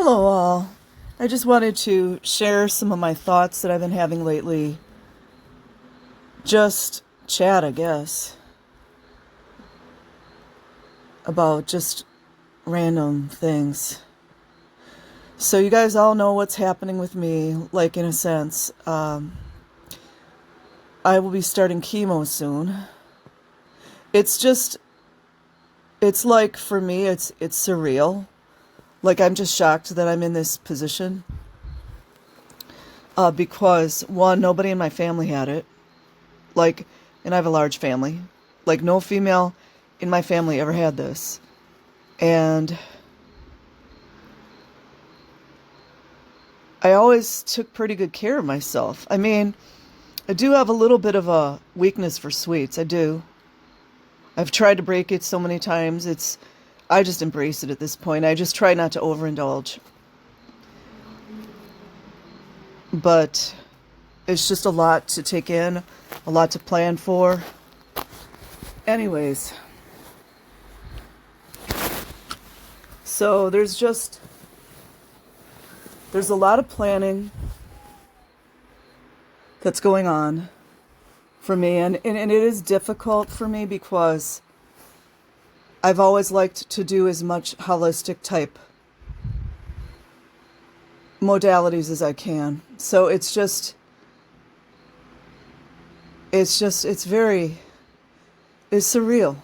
Hello, all. I just wanted to share some of my thoughts that I've been having lately. Just chat, I guess, about just random things. So, you guys all know what's happening with me, like, in a sense. I will be starting chemo soon. It's just, it's like, for me, it's surreal. Like, I'm just shocked that I'm in this position. Because, one, nobody in my family had it. Like, and I have a large family. Like, no female in my family ever had this. And I always took pretty good care of myself. I mean, I do have a little bit of a weakness for sweets. I do. I've tried to break it so many times. I just embrace it at this point. I just try not to overindulge. But it's just a lot to take in, a lot to plan for. Anyways, so there's a lot of planning that's going on for me, and it is difficult for me because I've always liked to do as much holistic type modalities as I can. So it's surreal.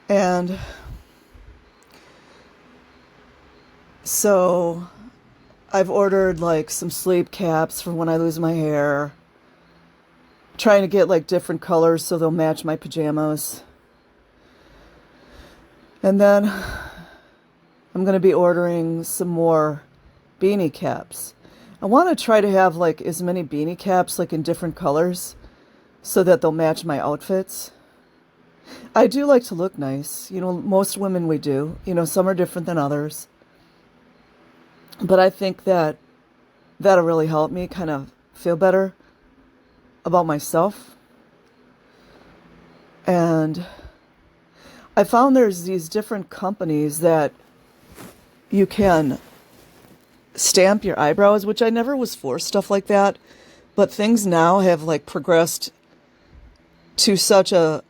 And so I've ordered like some sleep caps for when I lose my hair, trying to get like different colors so they'll match my pajamas. And then I'm going to be ordering some more beanie caps. I want to try to have like as many beanie caps like in different colors so that they'll match my outfits. I do like to look nice. You know, most women we do. You know, some are different than others. But I think that that'll really help me kind of feel better about myself. And I found there's these different companies that you can stamp your eyebrows, which I never was for stuff like that. But things now have like progressed to such a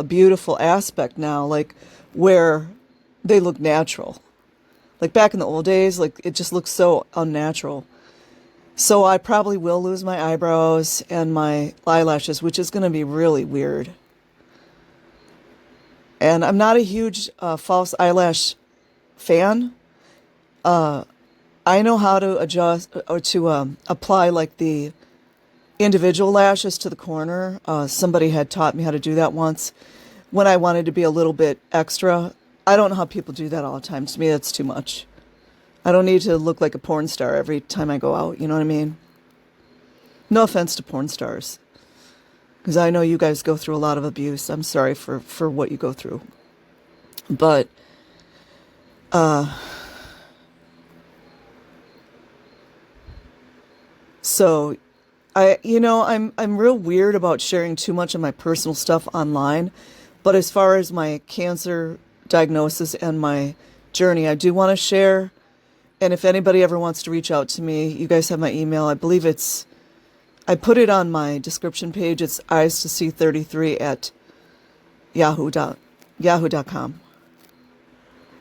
beautiful aspect now, like where they look natural. Like back in the old days, like it just looks so unnatural. So I probably will lose my eyebrows and my eyelashes, which is going to be really weird. And I'm not a huge false eyelash fan. I know how to adjust or to apply like the individual lashes to the corner. Somebody had taught me how to do that once when I wanted to be a little bit extra. I don't know how people do that all the time. To me, that's too much. I don't need to look like a porn star every time I go out. You know what I mean? No offense to porn stars, because I know you guys go through a lot of abuse. I'm sorry for what you go through. But so I'm real weird about sharing too much of my personal stuff online. But as far as my cancer diagnosis and my journey, I do want to share. And if anybody ever wants to reach out to me, you guys have my email. I believe I put it on my description page. It's eyes to see 33 at yahoo.com.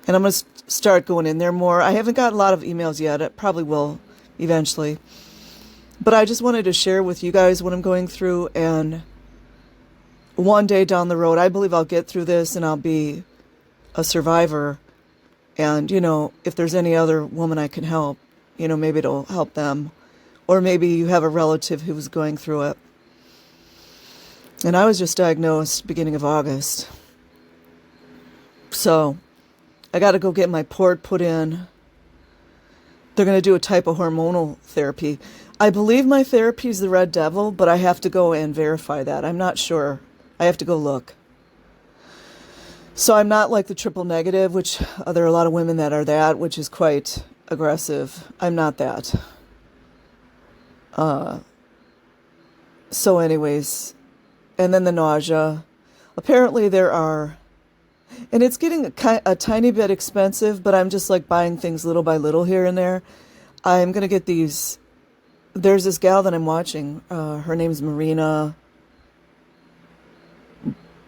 And I'm going to start going in there more. I haven't got a lot of emails yet. I probably will eventually. But I just wanted to share with you guys what I'm going through. And one day down the road, I believe I'll get through this and I'll be a survivor. And, if there's any other woman I can help, maybe it'll help them. Or maybe you have a relative who's going through it. And I was just diagnosed beginning of August. So I got to go get my port put in. They're going to do a type of hormonal therapy. I believe my therapy is the Red Devil, but I have to go and verify that. I'm not sure. I have to go look. So I'm not like the triple negative, which there are a lot of women that are that, which is quite aggressive. I'm not that. So anyways, and then the nausea. Apparently there are And it's getting a tiny bit expensive, but I'm just like buying things little by little here and there. I'm going to get these. There's this gal that I'm watching. Her name's Marina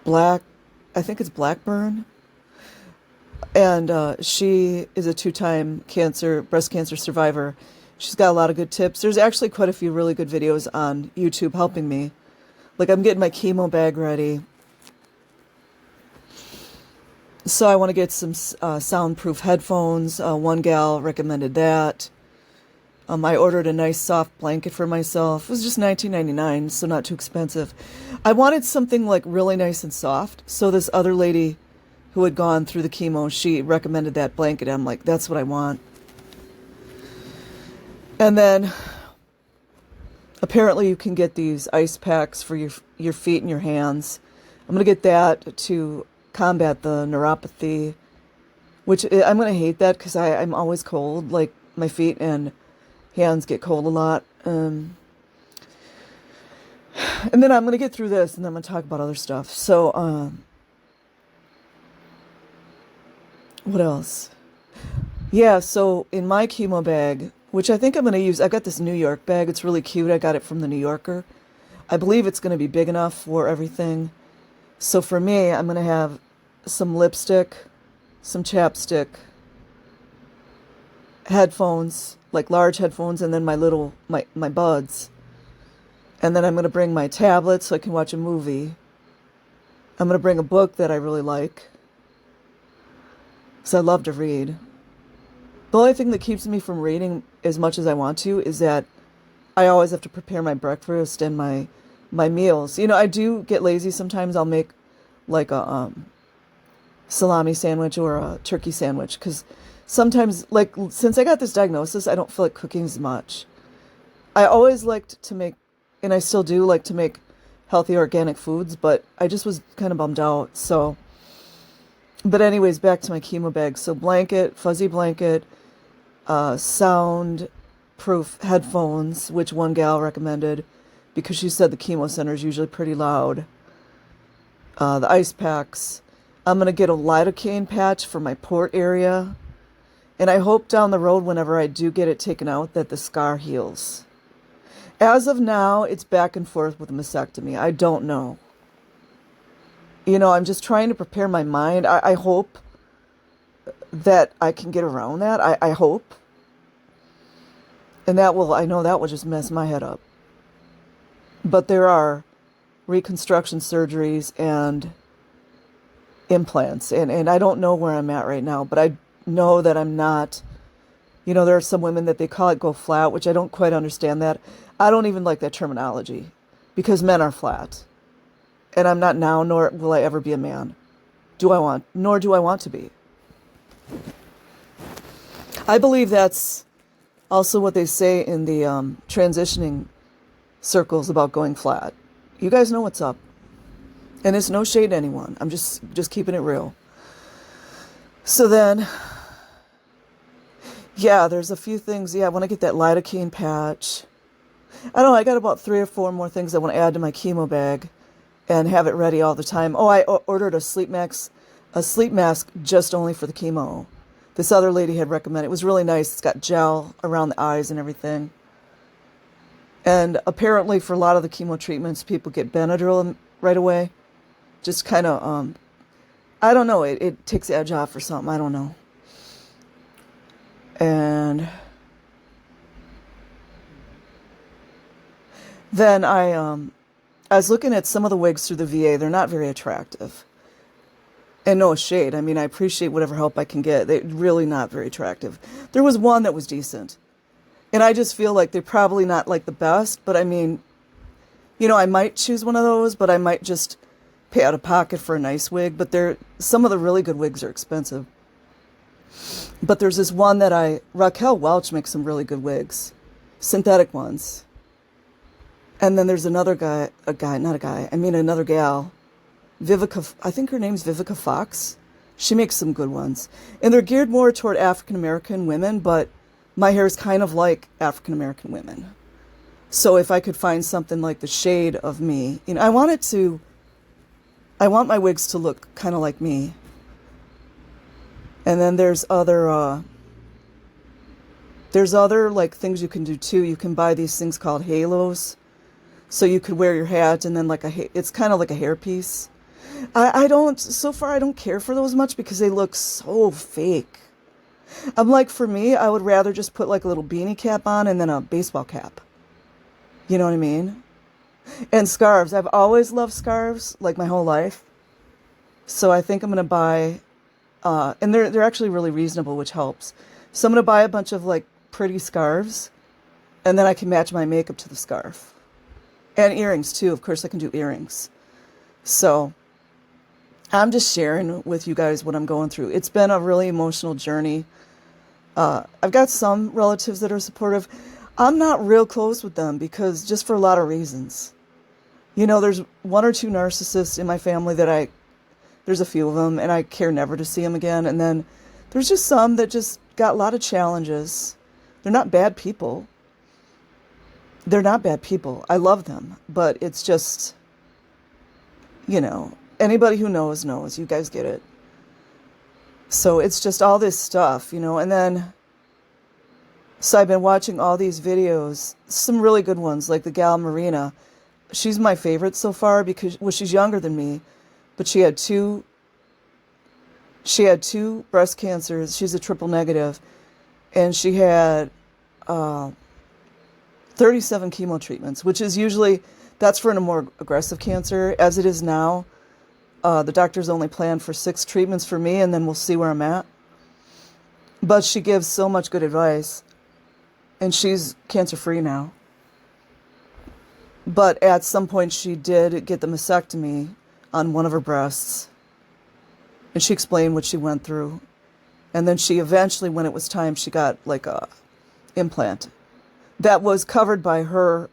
Black. I think it's Blackburn. And she is a 2-time breast cancer survivor. She's got a lot of good tips. There's actually quite a few really good videos on YouTube helping me. Like I'm getting my chemo bag ready. So I want to get some soundproof headphones. One gal recommended that. I ordered a nice soft blanket for myself. It was just $19.99, so not too expensive. I wanted something like really nice and soft. So this other lady who had gone through the chemo, she recommended that blanket. I'm like, that's what I want. And then apparently you can get these ice packs for your feet and your hands. I'm going to get that to combat the neuropathy, which I'm going to hate that because I'm always cold. Like my feet and hands get cold a lot. And then I'm going to get through this and then I'm going to talk about other stuff. So, what else? Yeah, so in my chemo bag, which I think I'm going to use, I got this New York bag. It's really cute. I got it from the New Yorker. I believe it's going to be big enough for everything. So for me, I'm going to have some lipstick, some chapstick, headphones, like large headphones, and then my buds. And then I'm going to bring my tablet so I can watch a movie. I'm going to bring a book that I really like, because I love to read. The only thing that keeps me from reading as much as I want to is that I always have to prepare my breakfast and my meals. You know, I do get lazy sometimes. I'll make like a salami sandwich or a turkey sandwich because sometimes, like, since I got this diagnosis, I don't feel like cooking as much. I always liked to make, and I still do like to make healthy organic foods, but I just was kind of bummed out. So, but anyways, back to my chemo bag. So blanket, fuzzy blanket, sound-proof headphones, which one gal recommended because she said the chemo center is usually pretty loud. The ice packs. I'm going to get a lidocaine patch for my port area. And I hope down the road, whenever I do get it taken out, that the scar heals. As of now, it's back and forth with a mastectomy. I don't know. You know, I'm just trying to prepare my mind. I hope that I can get around that. I hope. And I know that will just mess my head up. But there are reconstruction surgeries and implants. And I don't know where I'm at right now, but I know that I'm not, you know, there are some women that they call it go flat, which I don't quite understand that. I don't even like that terminology because men are flat. And I'm not now, nor will I ever be a man. Nor do I want to be. I believe that's also what they say in the transitioning circles about going flat. You guys know what's up. And it's no shade to anyone. I'm just keeping it real. So then, yeah, there's a few things. Yeah, I want to get that lidocaine patch. I don't know, I got about 3 or 4 more things I want to add to my chemo bag and have it ready all the time. Oh, I ordered a sleep mask just only for the chemo. This other lady had recommended. It was really nice. It's got gel around the eyes and everything. And apparently for a lot of the chemo treatments, people get Benadryl right away. Just kind of, I don't know, it takes the edge off or something. I don't know. And then I was looking at some of the wigs through the VA. They're not very attractive. And no shade. I mean, I appreciate whatever help I can get. They're really not very attractive. There was one that was decent. And I just feel like they're probably not like the best. But I mean, you know, I might choose one of those, but I might just pay out of pocket for a nice wig. But some of the really good wigs are expensive. But there's this one that Raquel Welch makes some really good wigs. Synthetic ones. And then there's another another gal. Vivica, I think her name's Vivica Fox. She makes some good ones. And they're geared more toward African-American women, but my hair is kind of like African-American women. So if I could find something like the shade of me, you know, I want my wigs to look kind of like me. And then there's other like things you can do too. You can buy these things called halos. So you could wear your hat and then like it's kind of like a hairpiece. So far I don't care for those much because they look so fake. I'm like, for me, I would rather just put like a little beanie cap on and then a baseball cap. You know what I mean? And scarves. I've always loved scarves, like my whole life. So I think I'm gonna buy, and they're actually really reasonable, which helps. So I'm gonna buy a bunch of like pretty scarves, and then I can match my makeup to the scarf. And earrings too. Of course, I can do earrings. So I'm just sharing with you guys what I'm going through. It's been a really emotional journey. I've got some relatives that are supportive. I'm not real close with them because just for a lot of reasons. There's one or two narcissists in my family there's a few of them, and I care never to see them again. And then there's just some that just got a lot of challenges. They're not bad people. They're not bad people. I love them, but it's just, anybody who knows, knows. You guys get it. So it's just all this stuff, and then, so I've been watching all these videos, some really good ones, like the gal Marina. She's my favorite so far because, well, she's younger than me, but she had two breast cancers. She's a triple negative, and she had 37 chemo treatments, which is usually, that's for a more aggressive cancer. As it is now, the doctor's only planned for 6 treatments for me, and then we'll see where I'm at. But she gives so much good advice, and she's cancer-free now. But at some point, she did get the mastectomy on one of her breasts, and she explained what she went through. And then she eventually, when it was time, she got like a implant that was covered by her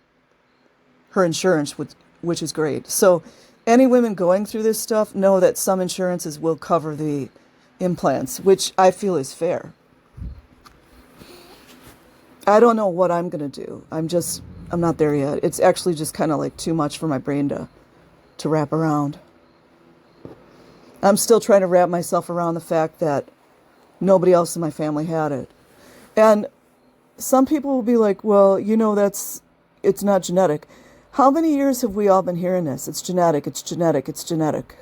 insurance, which is great. So any women going through this stuff know that some insurances will cover the implants, which I feel is fair. I don't know what I'm going to do. I'm not there yet. It's actually just kind of like too much for my brain to wrap around. I'm still trying to wrap myself around the fact that nobody else in my family had it. And some people will be like, well, it's not genetic. How many years have we all been hearing this? It's genetic, it's genetic, it's genetic.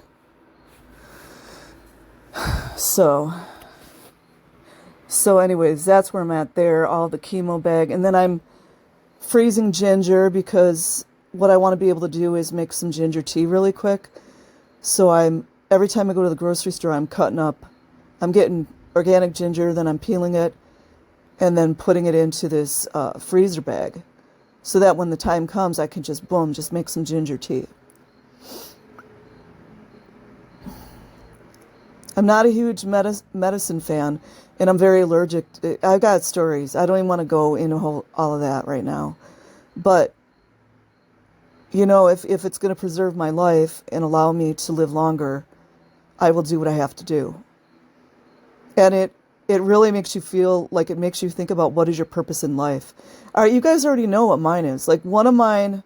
So anyways, that's where I'm at there, all the chemo bag. And then I'm freezing ginger because what I want to be able to do is make some ginger tea really quick. So every time I go to the grocery store, I'm getting organic ginger, then I'm peeling it, and then putting it into this freezer bag so that when the time comes, I can just make some ginger tea. I'm not a huge medicine fan, and I'm very allergic. I've got stories. I don't even want to go into all of that right now. But, if it's going to preserve my life and allow me to live longer, I will do what I have to do. And it really makes you feel like, it makes you think about what is your purpose in life. All right, you guys already know what mine is. Like, one of mine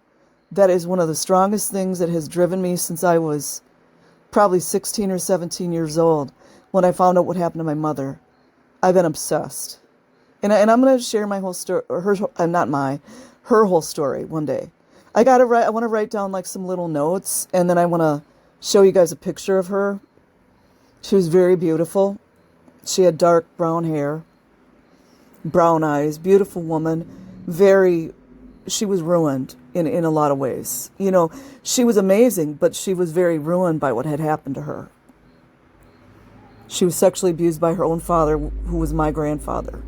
that is one of the strongest things that has driven me since I was probably 16 or 17 years old, when I found out what happened to my mother. I've been obsessed. And I'm going to share my whole story, her whole story one day. I want to write down like some little notes, and then I want to show you guys a picture of her. She was very beautiful. She had dark brown hair, brown eyes, beautiful woman. She was ruined in a lot of ways. She was amazing, but she was very ruined by what had happened to her. She was sexually abused by her own father, who was my grandfather.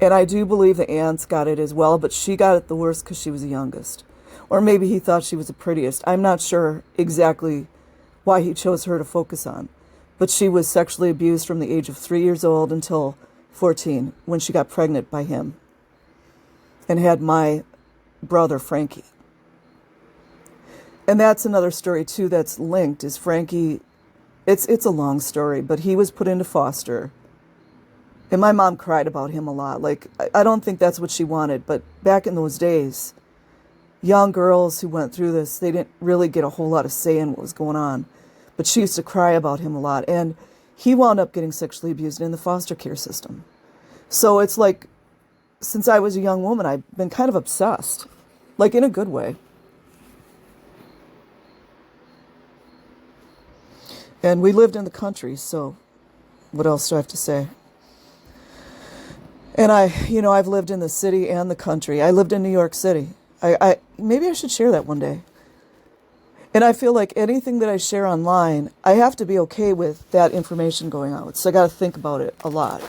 And I do believe the aunts got it as well, but she got it the worst because she was the youngest. Or maybe he thought she was the prettiest. I'm not sure exactly why he chose her to focus on. But she was sexually abused from the age of 3 years old until 14, when she got pregnant by him and had my brother, Frankie. And that's another story, too, that's linked, is Frankie. It's a long story, but he was put into foster. And my mom cried about him a lot. Like, I don't think that's what she wanted, but back in those days, young girls who went through this, they didn't really get a whole lot of say in what was going on. But she used to cry about him a lot. And he wound up getting sexually abused in the foster care system. So it's like, since I was a young woman, I've been kind of obsessed, like in a good way. And we lived in the country, so what else do I have to say? And I've lived in the city and the country. I lived in New York City. I maybe I should share that one day. And I feel like anything that I share online, I have to be okay with that information going out. So I got to think about it a lot.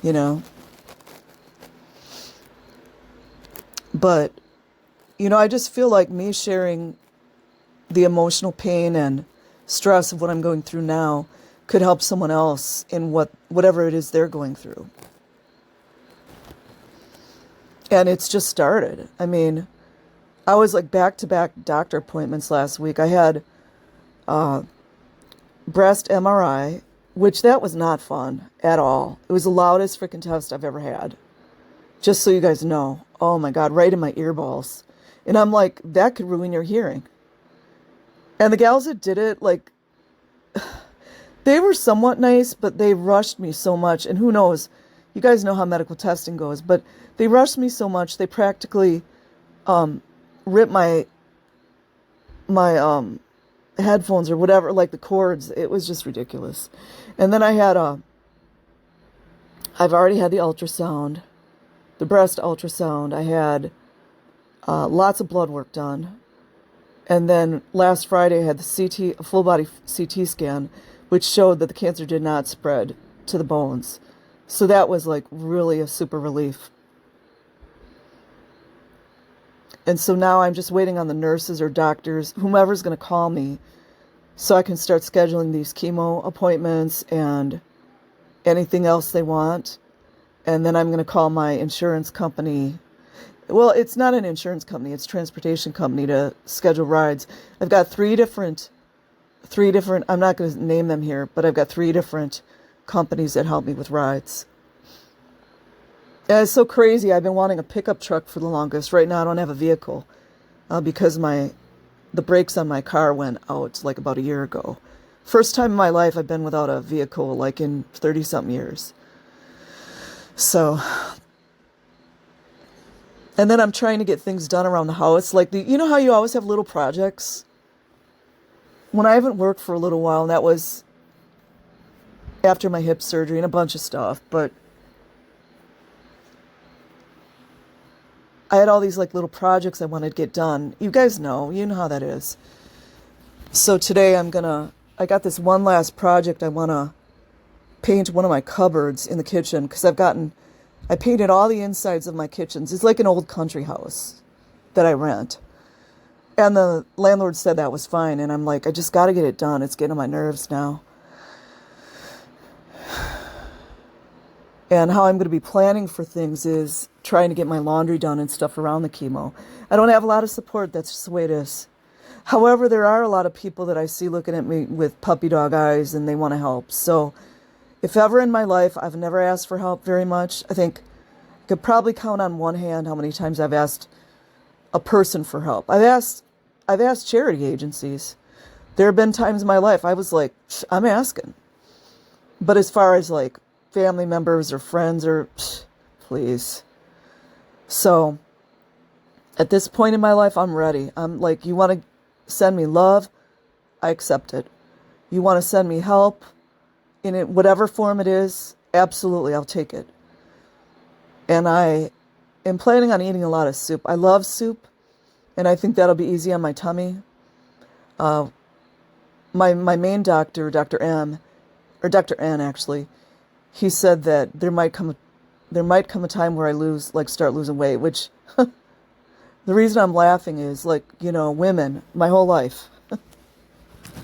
You know? But, I just feel like me sharing the emotional pain and stress of what I'm going through now could help someone else in whatever it is they're going through. And it's just started. I mean, I was like back-to-back doctor appointments last week. I had breast MRI, which that was not fun at all. It was the loudest freaking test I've ever had. Just so you guys know. Oh my God, right in my earballs. And I'm like, that could ruin your hearing. And the gals that did it, like, they were somewhat nice, but they rushed me so much. And who knows, you guys know how medical testing goes, but they rushed me so much, they practically ripped my headphones or whatever, like the cords. It was just ridiculous. And then I've already had the ultrasound, the breast ultrasound. I had lots of blood work done. And then last Friday I had the a full body CT scan, which showed that the cancer did not spread to the bones. So that was like really a super relief. And so now I'm just waiting on the nurses or doctors, whomever's going to call me, so I can start scheduling these chemo appointments and anything else they want. And then I'm going to call my insurance company. Well, it's not an insurance company, it's a transportation company to schedule rides. I've got three different, I'm not going to name them here, but I've got 3 different companies that help me with rides. And it's so crazy. I've been wanting a pickup truck for the longest. Right now I don't have a vehicle because the brakes on my car went out like about a year ago. First time in my life I've been without a vehicle like in 30-something years. So, and then I'm trying to get things done around the house. Like, you know how you always have little projects? When I haven't worked for a little while, and that was after my hip surgery and a bunch of stuff, but I had all these like little projects I wanted to get done. You guys know, you know how that is. So today I got this one last project. I want to paint one of my cupboards in the kitchen because I painted all the insides of my kitchens. It's like an old country house that I rent. And the landlord said that was fine. And I'm like, I just got to get it done. It's getting on my nerves now. And how I'm going to be planning for things is trying to get my laundry done and stuff around the chemo. I don't have a lot of support. That's just the way it is. However, there are a lot of people that I see looking at me with puppy dog eyes and they want to help. So if ever in my life I've never asked for help very much, I think I could probably count on one hand how many times I've asked a person for help. I've asked charity agencies. There have been times in my life I was like, I'm asking. But as far as like family members or friends or please. So at this point in my life, I'm ready. I'm like, you want to send me love? I accept it. You want to send me help in it, whatever form it is? Absolutely, I'll take it. And I am planning on eating a lot of soup. I love soup, and I think that'll be easy on my tummy. My main doctor, Dr. N actually, he said that there might come a time where I start losing weight, which the reason I'm laughing is like, women, my whole life.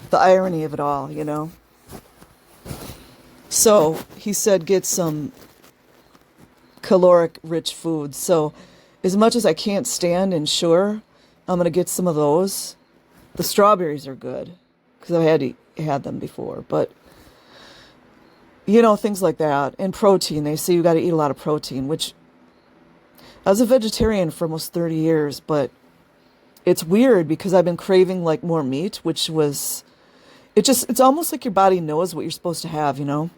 The irony of it all, So he said get some caloric rich foods. So as much as I can't stand Ensure, I'm going to get some of those. The strawberries are good because I've had them before, but things like that. And protein, they say you got to eat a lot of protein, which I was a vegetarian for almost 30 years, but it's weird because I've been craving like more meat, which was it's almost like your body knows what you're supposed to have, you know?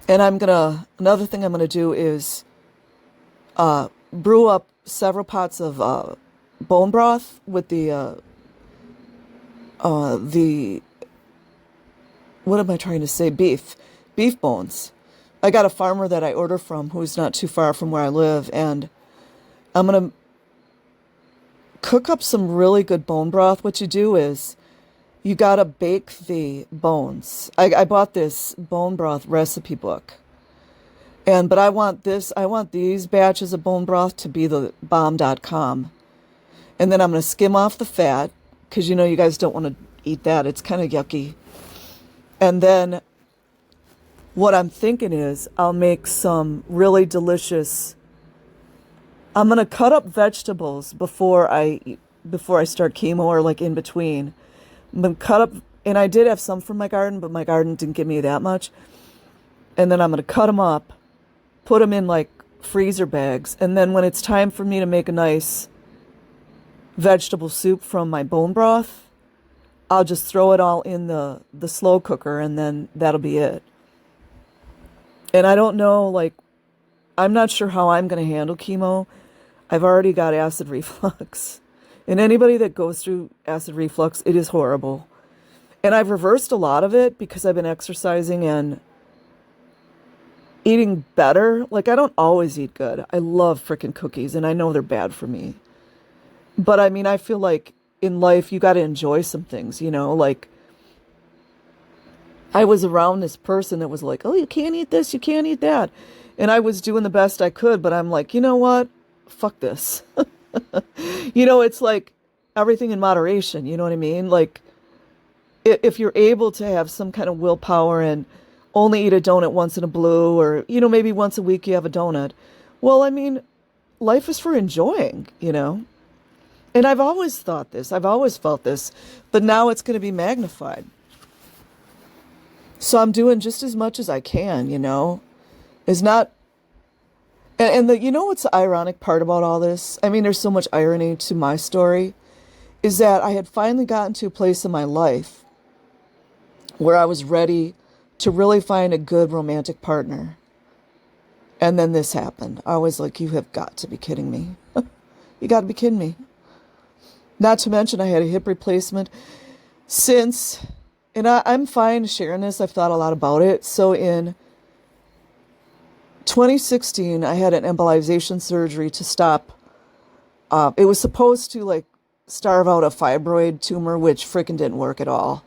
And another thing I'm gonna do is brew up several pots of bone broth with the what am I trying to say? Beef bones. I got a farmer that I order from who's not too far from where I live, and I'm gonna cook up some really good bone broth. What you do is you gotta bake the bones. I bought this bone broth recipe book. But I want these batches of bone broth to be the bomb.com. And then I'm going to skim off the fat, because you know you guys don't want to eat that. It's kind of yucky. And then what I'm thinking is I'll make some really delicious, I'm going to cut up vegetables before I start chemo, or like in between. I'm going to cut up, and I did have some from my garden, but my garden didn't give me that much. And then I'm going to cut them up, put them in like freezer bags, and then when it's time for me to make a nice vegetable soup from my bone broth, I'll just throw it all in the slow cooker, and then that'll be it. And I don't know, like, I'm not sure how I'm going to handle chemo. I've already got acid reflux. And anybody that goes through acid reflux, it is horrible. And I've reversed a lot of it because I've been exercising and eating better. Like, I don't always eat good. I love frickin' cookies, and I know they're bad for me. But I mean, I feel like in life, you got to enjoy some things, you know? Like, I was around this person that was like, oh, you can't eat this, you can't eat that. And I was doing the best I could, but I'm like, you know what? Fuck this. You know, it's like everything in moderation, you know what I mean? Like, if you're able to have some kind of willpower and only eat a donut once in a blue, or, you know, maybe once a week you have a donut. Well, I mean, life is for enjoying, you know? And I've always thought this, I've always felt this, but now it's going to be magnified. So I'm doing just as much as I can, you know? It's not, you know what's the ironic part about all this? I mean, there's so much irony to my story, is that I had finally gotten to a place in my life where I was ready to really find a good romantic partner. And then this happened. I was like, you have got to be kidding me. You got to be kidding me. Not to mention I had a hip replacement since, and I'm fine sharing this. I've thought a lot about it. So in 2016, I had an embolization surgery to stop. It was supposed to like starve out a fibroid tumor, which freaking didn't work at all.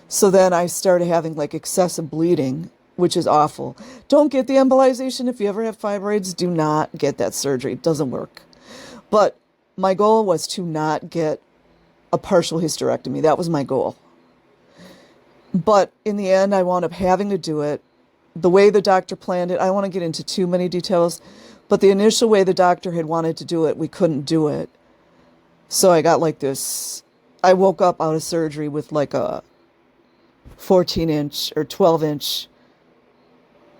So then I started having like excessive bleeding, which is awful. Don't get the embolization if you ever have fibroids. Do not get that surgery. It doesn't work. But my goal was to not get a partial hysterectomy. That was my goal. But in the end, I wound up having to do it. The way the doctor planned it, I don't want to get into too many details, but the initial way the doctor had wanted to do it, we couldn't do it. So I got like this, I woke up out of surgery with like a 14-inch or 12-inch,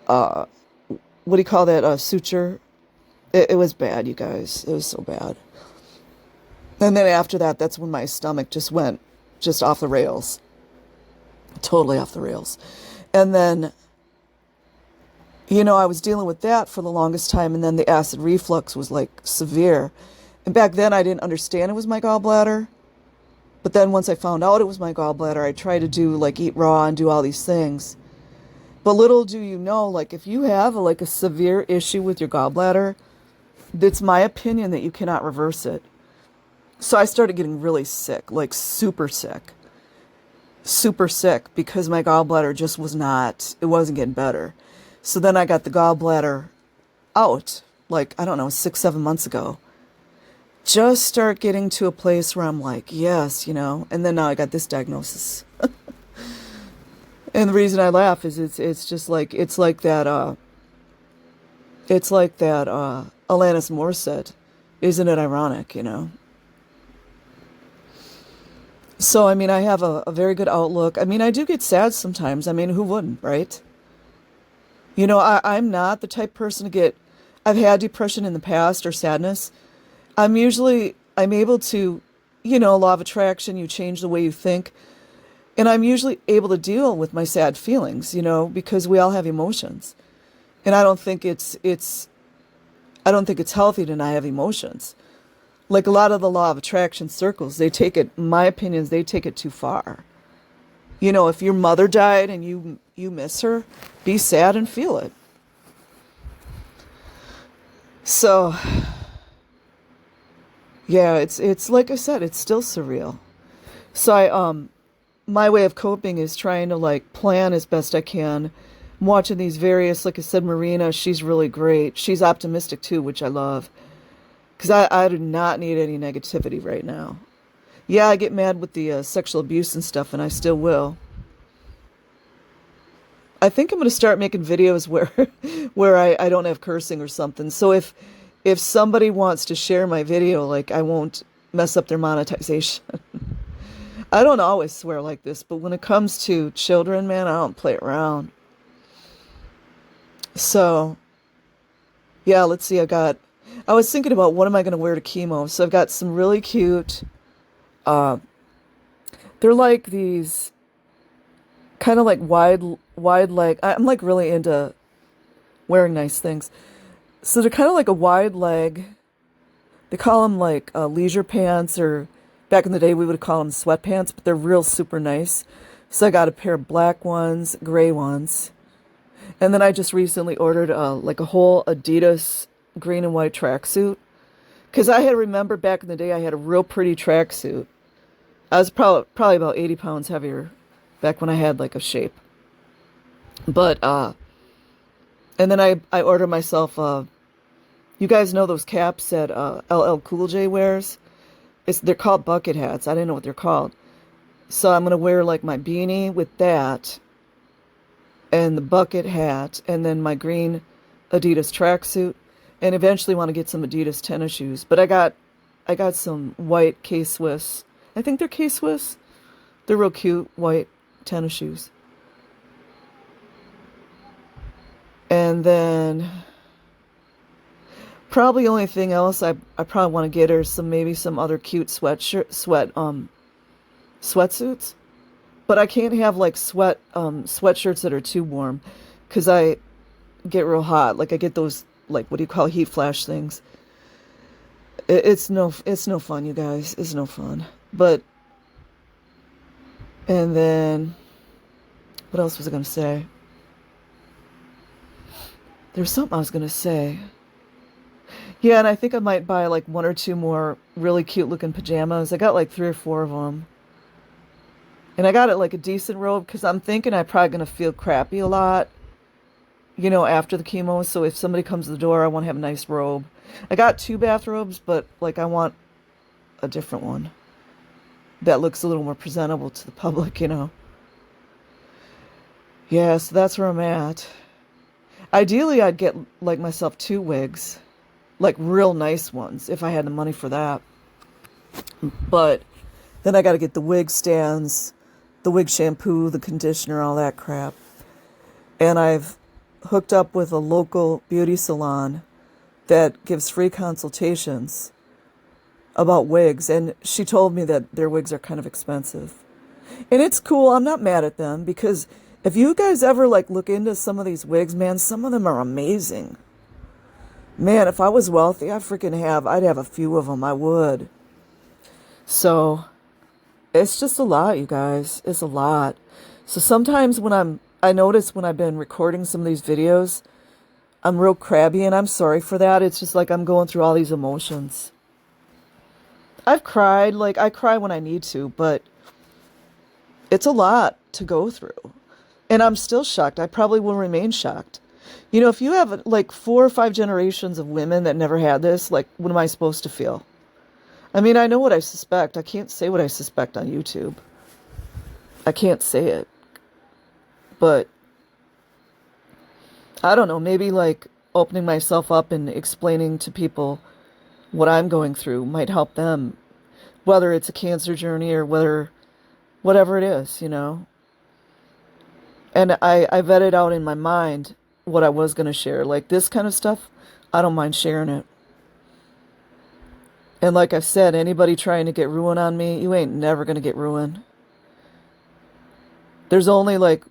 what do you call that, suture? It was bad, you guys. It was so bad. And then after that, that's when my stomach just went just off the rails. Totally off the rails. And then, you know, I was dealing with that for the longest time, and then the acid reflux was like severe. And back then I didn't understand it was my gallbladder. But then once I found out it was my gallbladder, I tried to do like eat raw and do all these things. But little do you know, like if you have like a severe issue with your gallbladder, it's my opinion that you cannot reverse it. So I started getting really sick, like super sick because my gallbladder just it wasn't getting better. So then I got the gallbladder out, like, I don't know, 6-7 months ago. Just start getting to a place where I'm like, yes, you know, and then now I got this diagnosis. And the reason I laugh is it's just like, it's like that Alanis Morissette. Isn't it ironic, you know? So, I mean, I have a very good outlook. I mean, I do get sad sometimes. I mean, who wouldn't, right? You know, I'm not the type of person to get, I've had depression in the past or sadness. I'm able to, you know, law of attraction, you change the way you think. And I'm usually able to deal with my sad feelings, because we all have emotions. And I don't think it's healthy to not have emotions. Like a lot of the law of attraction circles, they take it, my opinions, they take it too far. If your mother died and you miss her, be sad and feel it. So, yeah, it's like I said, it's still surreal. So my way of coping is trying to like plan as best I can. I'm watching these various, like I said, Marina, she's really great. She's optimistic too, which I love. Because I do not need any negativity right now. Yeah, I get mad with the sexual abuse and stuff, and I still will. I think I'm going to start making videos where where I don't have cursing or something. So if somebody wants to share my video, like I won't mess up their monetization. I don't always swear like this, but when it comes to children, man, I don't play around. So, yeah, let's see. I was thinking about what am I going to wear to chemo. So I've got some really cute, uh, they're like these kind of like wide leg. I'm like really into wearing nice things. So they're kind of like a wide leg. They call them like leisure pants, or back in the day we would call them sweatpants, but they're real super nice. So I got a pair of black ones, gray ones. And then I just recently ordered like a whole Adidas green and white tracksuit. Because I had remembered back in the day I had a real pretty tracksuit. I was probably about 80 pounds heavier back when I had like a shape. But, and then I ordered myself, you guys know those caps that LL Cool J wears? They're called bucket hats. I didn't know what they're called. So I'm going to wear like my beanie with that and the bucket hat and then my green Adidas tracksuit, and eventually want to get some Adidas tennis shoes. But I got some white K-Swiss. I think they're K-Swiss. They're real cute white tennis shoes. And then probably the only thing else I probably want to get are maybe some other cute sweatsuits. But I can't have like sweatshirts that are too warm, because I get real hot. Like I get those, like, what do you call, heat flash things. It's no fun, you guys. It's no fun. But, and then what else was I going to say? There's something I was going to say. Yeah, and I think I might buy like one or two more really cute looking pajamas. I got like 3 or 4 of them. And I got it like a decent robe, because I'm thinking I'm probably going to feel crappy a lot, after the chemo. So if somebody comes to the door, I want to have a nice robe. I got 2 bathrobes, but like I want a different one that looks a little more presentable to the public. Yeah, so that's where I'm at. Ideally, I'd get like myself 2 wigs, like real nice ones, if I had the money for that. But then I got to get the wig stands, the wig shampoo, the conditioner, all that crap. And I've hooked up with a local beauty salon that gives free consultations about wigs. And she told me that their wigs are kind of expensive. And it's cool. I'm not mad at them, because if you guys ever like look into some of these wigs, man, some of them are amazing. Man, if I was wealthy, I'd have a few of them. I would. So it's just a lot, you guys. It's a lot. So sometimes I notice when I've been recording some of these videos, I'm real crabby, and I'm sorry for that. It's just like I'm going through all these emotions. I've cried, like I cry when I need to, but it's a lot to go through. And I'm still shocked. I probably will remain shocked. If you have like 4 or 5 generations of women that never had this, like, what am I supposed to feel? I mean, I know what I suspect. I can't say what I suspect on YouTube. I can't say it. But I don't know, maybe like opening myself up and explaining to people what I'm going through might help them, whether it's a cancer journey or whatever it is. And I vetted out in my mind what I was going to share. Like this kind of stuff, I don't mind sharing it. And like I said, anybody trying to get ruin on me, you ain't never going to get ruin. There's only like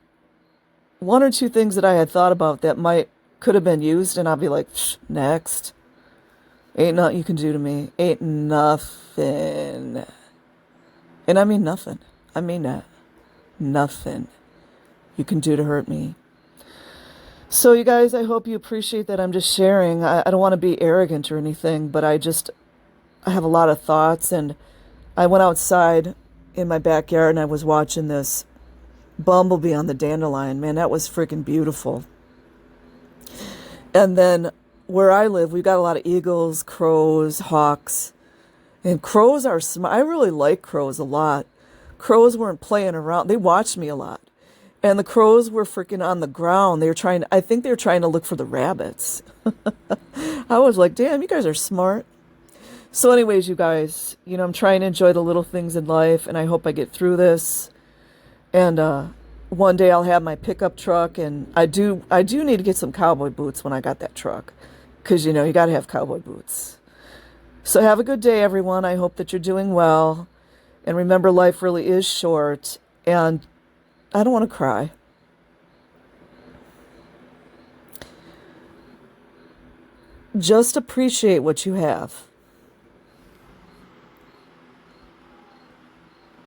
one or two things that I had thought about that might could have been used, and I'll be like, next. Ain't nothing you can do to me. Ain't nothing. And I mean nothing. I mean that. Nothing you can do to hurt me. So, you guys, I hope you appreciate that I'm just sharing. I don't want to be arrogant or anything, but I have a lot of thoughts. And I went outside in my backyard and I was watching this bumblebee on the dandelion. Man, that was freaking beautiful. And then where I live, we've got a lot of eagles, crows, hawks. And crows are smart. I really like crows a lot. Crows weren't playing around. They watched me a lot. And the crows were freaking on the ground. I think they were trying to look for the rabbits. I was like, damn, you guys are smart. So anyways, you guys, I'm trying to enjoy the little things in life, and I hope I get through this. And one day I'll have my pickup truck, and I do need to get some cowboy boots when I got that truck. Because, you got to have cowboy boots. So have a good day, everyone. I hope that you're doing well. And remember, life really is short. And I don't want to cry. Just appreciate what you have.